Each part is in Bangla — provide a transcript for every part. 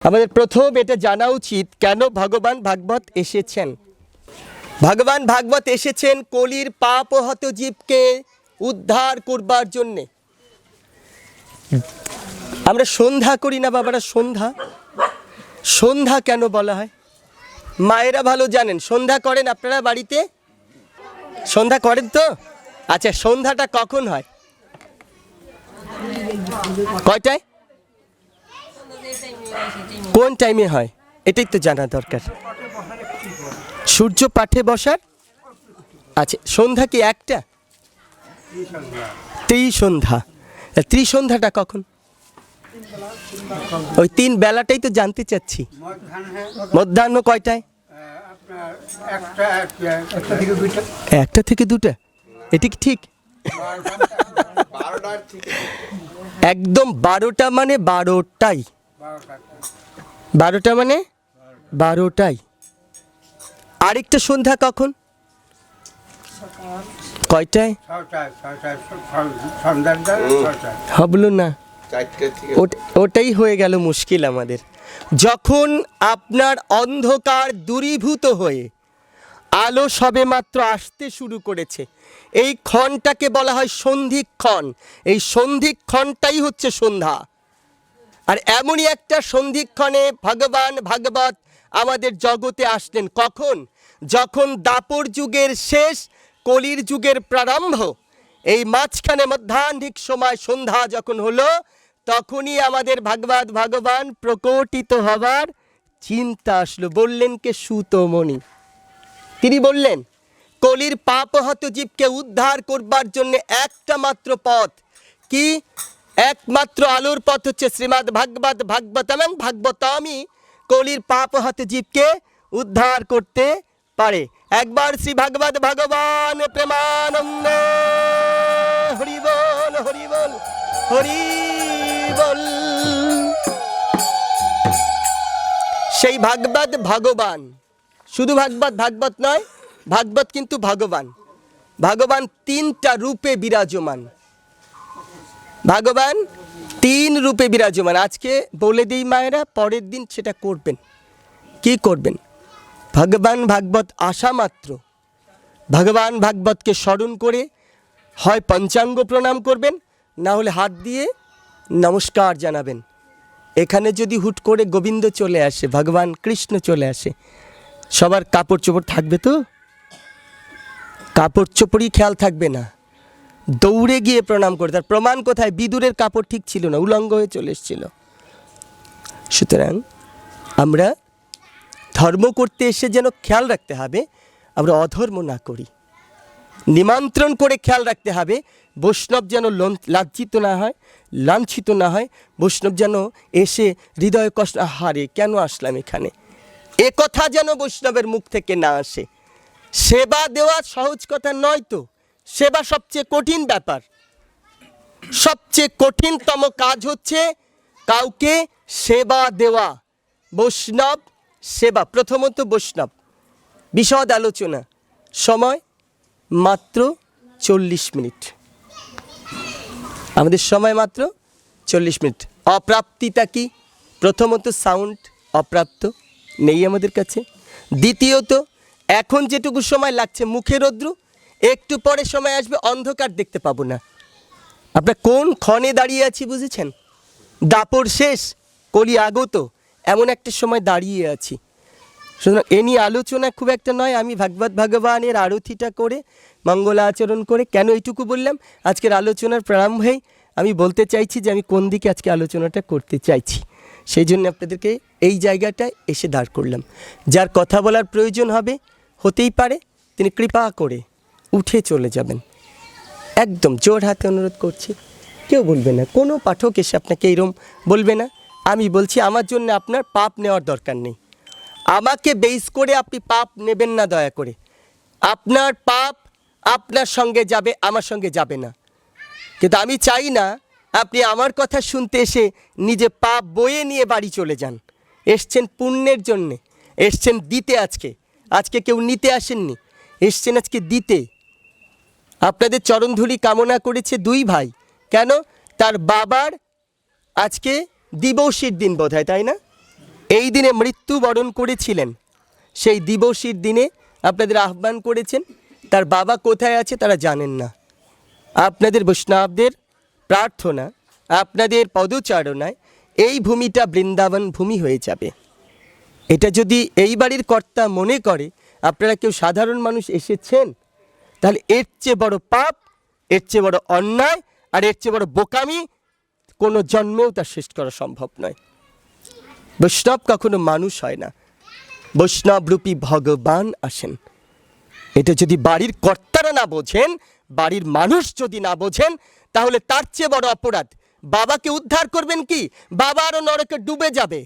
আমাদের প্রথম এটা জানা উচিত কেন ভগবান ভাগবত এসেছেন। ভগবান ভাগবত এসেছেন কলির পাপহত জীবকে উদ্ধার করবার জন্যে। আমরা সন্ধ্যা করি না বাবারা, সন্ধ্যা কেন বলা হয়? মায়েরা ভালো জানেন। সন্ধ্যা করেন আপনারা বাড়িতে? সন্ধ্যা করেন তো? আচ্ছা, সন্ধ্যাটা কখন হয়? কয়টায়? কোন টাইমে হয় এটাই তো জানা দরকার। সূর্য পাঠে বসার। আচ্ছা, সন্ধ্যা কি একটা? ত্রিসন্ধ্যাটা কখন? ওই তিন বেলাটাই তো জানতে চাচ্ছি। মধ্যাহ্ন কয়টায়? একটা থেকে দুটা। এটা কি ঠিক? একদম 12টা মানে 12টাই। 12টা মানে 12টাই। আরেকটা সন্ধ্যা কখন? কয়টায়? হবলো না, ওটাই হয়ে গেল মুশকিল আমাদের। যখন আপনার অন্ধকার দূরীভূত হয়ে আলো সবে মাত্র আসতে শুরু করেছে, এই ক্ষণটাকে বলা হয় সন্ধিক্ষণ। এই সন্ধিক্ষণটাই হচ্ছে সন্ধ্যা। আর এমনই একটা সন্ধিক্ষণে ভগবান ভাগবত আমাদের জগতে আসলেন। কখন? যখন দাপর যুগের শেষ, কলির যুগের প্রারম্ভ, এই মাঝখানে মধ্যাহ্নিক সময় সন্ধ্যা যখন হলো, তখনই আমাদের ভাগবত ভগবান প্রকটিত হবার চিন্তা আসলো। বললেন কে? সুতমণি। তিনি বললেন কলির পাপহত জীবকে উদ্ধার করবার জন্য একটা মাত্র পথ। কি? একমাত্র আলোর পথ হচ্ছে শ্রীমদ্ ভাগবত ভাগবতম ভাগবতামি। কলির পাপহত জীবকে উদ্ধার করতে পারে। একবার শ্রী ভাগবত ভগবান প্রেমানন্দে হরি বল হরি বল হরি বল। সেই ভাগবত ভগবান, শুধু ভাগবত নয়, ভাগবত কিন্তু ভগবান। ভগবান 3টা রূপে বিরাজমান। ভগবান 3 রূপে বিরাজমান। আজকে বলে দিই মায়েরা, পরের দিন সেটা করবেন। কি করবেন? ভগবান ভাগবত আসা মাত্র ভগবান ভাগবতকে স্মরণ করে হয় পঞ্চাঙ্গ প্রণাম করবেন, না হলে হাত দিয়ে নমস্কার জানাবেন। এখানে যদি হুট করে গোবিন্দ চলে আসে, ভগবান কৃষ্ণ চলে আসে, সবার কাপড় চোপড় থাকবে তো? কাপড় চোপড়ই খেয়াল থাকবে না, দৌড়ে গিয়ে প্রণাম করে। তার প্রমাণ কোথায়? বিদুরের কাপড় ঠিক ছিল না, উলঙ্গ হয়ে চলে এসেছিল। সুতরাং আমরা ধর্ম করতে এসে যেন খেয়াল রাখতে হবে আমরা অধর্ম না করি। নিমন্ত্রণ করে খেয়াল রাখতে হবে বৈষ্ণব যেন লজ্জিত না হয়, লাঞ্ছিত না হয়। বৈষ্ণব যেন এসে হৃদয় কষ্ট, হারে কেন আসলাম এখানে, এ কথা যেন বৈষ্ণবের মুখ থেকে না আসে। সেবা দেওয়া সহজ কথা নয় তো। সেবা সবচেয়ে কঠিন ব্যাপার। সবচেয়ে কঠিনতম কাজ হচ্ছে কাউকে সেবা দেওয়া। বৈষ্ণব সেবা, প্রথমত বৈষ্ণব। বিশদ আলোচনা, সময় মাত্র 40 মিনিট। আমাদের সময় মাত্র 40 মিনিট। অপ্রাপ্তিটা কি? প্রথমত সাউন্ড অপ্রাপ্ত, নেই আমাদের কাছে। দ্বিতীয়ত এখন যেটুকু সময় লাগছে মুখের রৌদ্র, একটু পরে সময় আসবে অন্ধকার, দেখতে পাবো না। আমরা কোন ক্ষণে দাঁড়িয়ে আছি বুঝেছেন? দাপর শেষ, কলি আগত, এমন একটা সময় দাঁড়িয়ে আছি। সুতরাং এ নিয়ে আলোচনা খুব একটা নয়। আমি ভাগবত ভগবানের আরতিটা করে মঙ্গলাচরণ করে, কেন এইটুকু বললাম, আজকের আলোচনার প্রারম্ভেই আমি বলতে চাইছি যে আমি কোন দিকে আজকে আলোচনাটা করতে চাইছি। সেই জন্য আপনাদেরকে এই জায়গাটায় এসে দাঁড় করলাম। যার কথা বলার প্রয়োজন হবে, হতেই পারে তিনি কৃপা করে উঠে চলে যাবেন। একদম জোর হাতে অনুরোধ করছি, কেউ বলবে না, কোনো পাঠক এসে আপনাকে এইরকম বলবে না। আমি বলছি আমার জন্য আপনার পাপ নেওয়ার দরকার নেই। আমাকে বেস করে আপনি পাপ নেবেন না দয়া করে। আপনার পাপ আপনার সঙ্গে যাবে, আমার সঙ্গে যাবে না। কিন্তু আমি চাই না আপনি আমার কথা শুনতে এসে নিজে পাপ বয়ে নিয়ে বাড়ি চলে যান। এসছেন পুণ্যের জন্যে, এসছেন দিতে। আজকে কেউ নিতে আসেননি, এসছেন আজকে দিতে। আপনাদের চরণধূলি কামনা করেছে 2 ভাই। কেন? তার বাবার আজকে দিবসের দিন বোধহয়, তাই না? এই দিনে মৃত্যুবরণ করেছিলেন, সেই দিবসের দিনে আপনাদের আহ্বান করেছেন, তার বাবা কোথায় আছে তারা জানেন না। আপনাদের বৈষ্ণবদের প্রার্থনা, আপনাদের পদচারণায় এই ভূমিটা বৃন্দাবন ভূমি হয়ে যাবে। এটা যদি এই বাড়ির কর্তা মনে করে আপনারা কেউ সাধারণ মানুষ এসেছেন, তাহলে এর চেয়ে বড় পাপ, এর চেয়ে বড় অন্যায় আর এর চেয়ে বড় বোকামি কোনো জন্মেও তার শেষ করা সম্ভব নয়। বৈষ্ণব কখনো মানুষ হয় না, বৈষ্ণবরূপী ভগবান আসেন। এটা যদি বাড়ির কর্তারা না বোঝেন, বাড়ির মানুষ যদি না বোঝেন, তাহলে তার চেয়ে বড় অপরাধ। বাবাকে উদ্ধার করবেন কি? বাবা আরো নরকে ডুবে যাবে।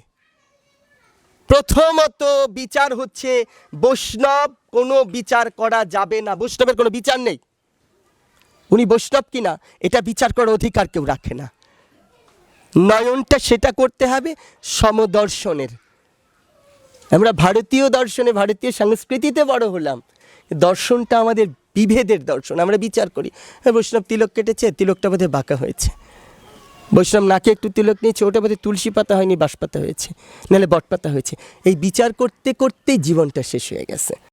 প্রথমত বিচার হচ্ছে বৈষ্ণব কোনো বিচার করা যাবে না, বৈষ্ণবের কোনো বিচার নেই। উনি বৈষ্ণব কিনা এটা বিচার করার অধিকার কেউ রাখে না। নয়নটা সেটা করতে হবে সমদর্শনের। আমরা ভারতীয় দর্শনে, ভারতীয় সংস্কৃতিতে বড় হলাম, দর্শনটা আমাদের বিভেদের দর্শন। আমরা বিচার করি, বৈষ্ণব তিলক কেটেছে, তিলকটা বোধহয় বাঁকা হয়েছে। বৈষ্ণব নাকে একটু তিলক নিয়েছে, ওটা বোধহয় তুলসী পাতা হয়নি, বাঁশপাতা হয়েছে, নাহলে বটপাতা হয়েছে। এই বিচার করতে করতেই জীবনটা শেষ হয়ে গেছে।